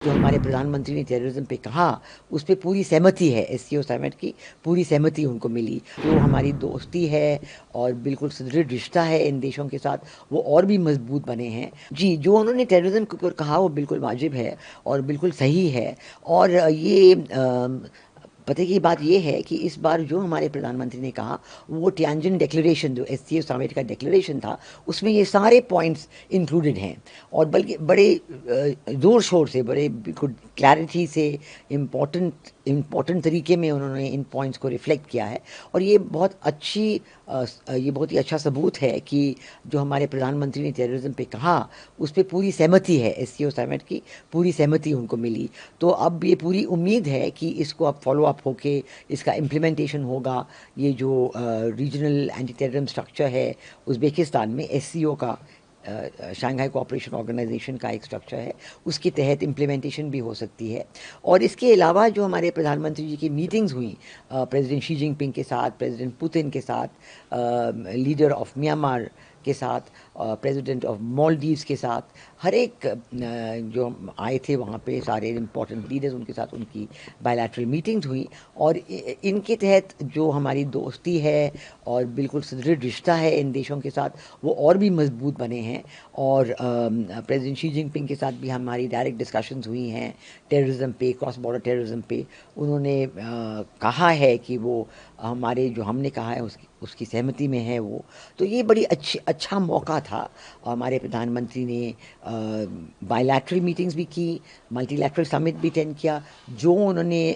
जो हमारे प्रधानमंत्री ने टेररिज्म पे कहा, उस पे पूरी सहमति है। एससीओ समिट की पूरी सहमति उनको मिली। जो हमारी दोस्ती है और बिल्कुल सुदृढ़ रिश्ता है इन देशों के साथ, वो और भी मजबूत बने हैं। जी, जो उन्होंने टेररिज्म के ऊपर कहा वो बिल्कुल वाजिब है और बिल्कुल सही है। और ये पते की बात ये है कि इस बार जो हमारे प्रधानमंत्री ने कहा, वो टियानजिन डिक्लेरेशन जो एससीओ समिट का डिक्लेरेशन था, उसमें ये सारे पॉइंट्स इंक्लूडेड हैं। और बल्कि बड़े ज़ोर शोर से, बड़े बिल्कुल क्लैरिटी से, इम्पोर्टेंट तरीके में उन्होंने इन पॉइंट्स को रिफ्लेक्ट किया है। और ये बहुत ही अच्छा सबूत है कि जो हमारे प्रधानमंत्री ने टेररिज्म पे कहा, उस पे पूरी सहमति है। एससीओ समिट की पूरी सहमति उनको मिली। तो अब ये पूरी उम्मीद है कि इसको अब फॉलो अप होके इसका इम्प्लीमेंटेशन होगा। ये जो रीजनल एंटी टेररिज्म स्ट्रक्चर है उज़्बेकिस्तान में, एससीओ का, शंघाई कोऑपरेशन ऑर्गेनाइजेशन का एक स्ट्रक्चर है, उसके तहत इम्प्लीमेंटेशन भी हो सकती है। और इसके अलावा जो हमारे प्रधानमंत्री जी की मीटिंग्स हुई प्रेसिडेंट शी जिनपिंग के साथ, प्रेसिडेंट पुतिन के साथ, लीडर ऑफ म्यांमार के साथ, प्रेसिडेंट ऑफ मालदीव्स के साथ, हर एक जो आए थे वहाँ पे सारे इम्पोर्टेंट लीडर्स, उनके साथ उनकी बायलैटरल मीटिंग्स हुई। और इनके तहत जो हमारी दोस्ती है और बिल्कुल सुदृढ़ रिश्ता है इन देशों के साथ, वो और भी मजबूत बने हैं। और प्रेसिडेंट शी जिनपिंग के साथ भी हमारी डायरेक्ट डिस्कशंस हुई हैं टेररिज्म पे, क्रॉस बॉर्डर टेररिज्म पे। उन्होंने कहा है कि वो हमारे जो हमने कहा है उसकी सहमति में है वो। तो ये बड़ी अच्छा मौका था। हमारे प्रधानमंत्री ने बायलैटरल मीटिंग्स भी की, मल्टीलैटरल समिट भी अटेंड किया। जो उन्होंने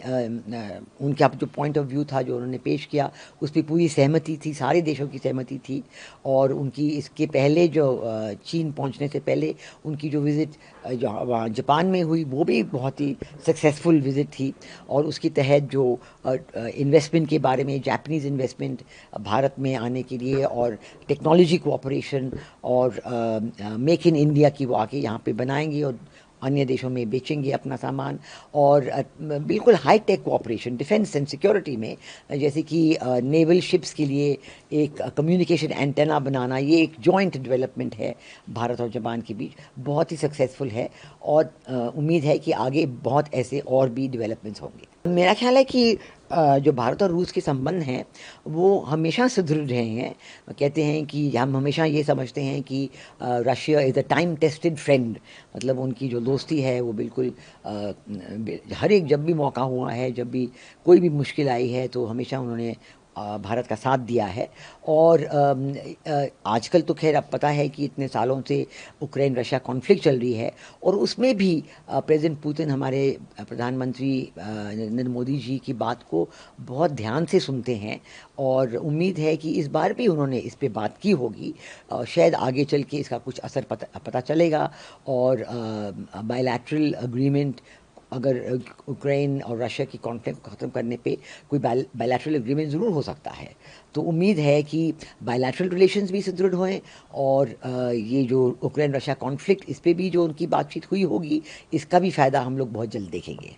उनका जो पॉइंट ऑफ व्यू था, जो उन्होंने पेश किया, उस पर पूरी सहमति थी, सारे देशों की सहमति थी। और उनकी इसके पहले जो चीन पहुंचने से पहले उनकी जो विज़िट जो वहाँ जापान में हुई, वो भी बहुत ही सक्सेसफुल विज़िट थी। और उसके तहत जो इन्वेस्टमेंट के बारे में, जापानीज़ इन्वेस्टमेंट भारत में आने के लिए, और टेक्नोलॉजी कोऑपरेशन, और मेक इन इंडिया की वो आके यहाँ पे बनाएंगे और अन्य देशों में बेचेंगे अपना सामान। और बिल्कुल high tech cooperation defence and security में, जैसे कि नेवल शिप्स के लिए एक कम्युनिकेशन एंटेना बनाना, ये एक जॉइंट डेवलपमेंट है भारत और जापान के बीच, बहुत ही सक्सेसफुल है। और उम्मीद है कि आगे बहुत ऐसे और भी डेवलपमेंट्स होंगे। मेरा ख्याल है कि जो भारत और रूस के संबंध हैं वो हमेशा सुदृढ़ रहे हैं। कहते हैं कि हम हमेशा ये समझते हैं कि Russia is a time tested friend. मतलब उनकी जो दोस्ती है वो बिल्कुल हर एक, जब भी मौका हुआ है, जब भी कोई भी मुश्किल आई है, तो हमेशा उन्होंने भारत का साथ दिया है। और आजकल तो खैर अब पता है कि इतने सालों से यूक्रेन रशिया कॉन्फ्लिक्ट चल रही है, और उसमें भी प्रेसिडेंट पुतिन हमारे प्रधानमंत्री नरेंद्र मोदी जी की बात को बहुत ध्यान से सुनते हैं। और उम्मीद है कि इस बार भी उन्होंने इस पे बात की होगी। शायद आगे चल के इसका कुछ असर पता चलेगा। और बायलैटरल अग्रीमेंट, अगर यूक्रेन और रशिया की कॉन्फ्लिक्ट को ख़त्म करने पे कोई बायलैटरल एग्रीमेंट ज़रूर हो सकता है। तो उम्मीद है कि बायलैटरल रिलेशंस भी सुदृढ़ होएं। और ये जो यूक्रेन रशिया कॉन्फ्लिक्ट, इस पे भी जो उनकी बातचीत हुई होगी, इसका भी फ़ायदा हम लोग बहुत जल्द देखेंगे।